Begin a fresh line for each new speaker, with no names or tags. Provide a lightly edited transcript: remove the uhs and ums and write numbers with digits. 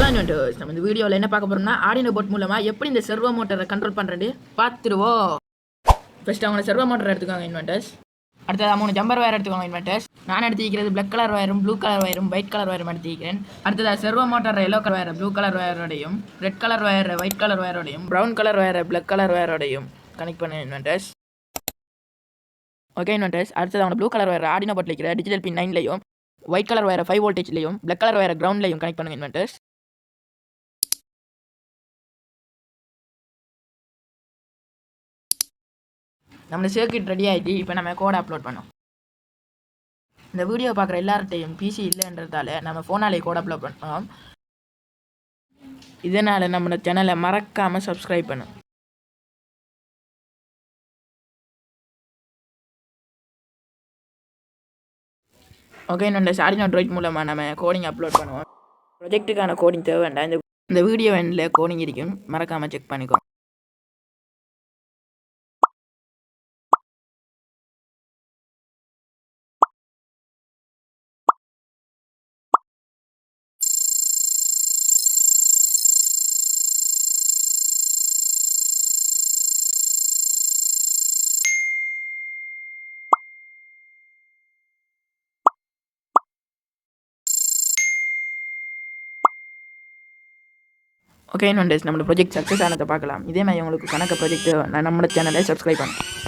Hello inventors, நம்ம இந்த வீடியோவில் என்ன பார்க்க போகிறோம்னா ஆர்டினோ போர்ட் மூலமாக எப்படி இந்த செர்வோ மோட்டரை கண்ட்ரோல் பண்ணுறது பார்த்துருவோம். ஃபர்ஸ்ட் அவங்க செர்வோ மோட்டர் எடுத்துக்கோங்க இன்வென்டர்ஸ். அடுத்தது 3 ஜம்பர் வயர் எடுத்துக்கோங்க இன்வென்டர்ஸ். நான் எடுத்துக்கிறது பிளாக் கலர் வயரும் ப்ளூ கலர் வயரும் ஒயிட் கலர் வயரும் எடுத்துக்கிறேன். அடுத்தது servo motor yellow colour wire blue colour வயரோடையும், red colour wire white colour வயரோடையும், brown colour wire black colour வயரோடையும் கனெக்ட் பண்ண இன்வென்டர்ஸ். ஓகே இன்வென்டர்ஸ், அடுத்தது அவங்க ப்ளூ கலர் வயர் ஆர்டினோ போர்ட்டில் இருக்கிற டிஜிட்டல் பின் 9லையும், ஒயிட் கலர் வயர் 5 வோல்டேஜ்லையும், பிளாக் கலர் வயர் கிரவுண்ட்லையும் கனெக்ட் பண்ணுங்க இன்வென்டர்ஸ். நம்ம சர்க்யூட் ரெடி ஆகிட்டு இப்போ நம்ம கோடை அப்லோட் பண்ணோம். இந்த வீடியோ பார்க்குற எல்லார்ட்டையும் பிசி இல்லைன்றதால நம்ம ஃபோனாலே கோடை அப்லோட் பண்ணோம். இதனால் நம்ம சேனலை மறக்காமல் சப்ஸ்கிரைப் பண்ணும். ஓகே இந்த ஆர்டினோ ட்ராய்ட் மூலமாக நம்ம கோடிங் அப்லோட் பண்ணுவோம். ப்ரொஜெக்ட்டுக்கான கோடிங் தேவை வேண்டாம். இந்த வீடியோ எண்டில் கோடிங் இருக்கும், மறக்காமல் செக் பண்ணிக்கோ. ஓகே நண்பர்களே, நம்மளோட ப்ராஜெக்ட் சக்ஸஸ் ஆனதை பார்க்கலாம். இதே மாதிரி உங்களுக்கு கணக்கு ப்ராஜெக்ட் நம்ம சேனலை சப்ஸ்கிரைப் பண்ணுங்கள்.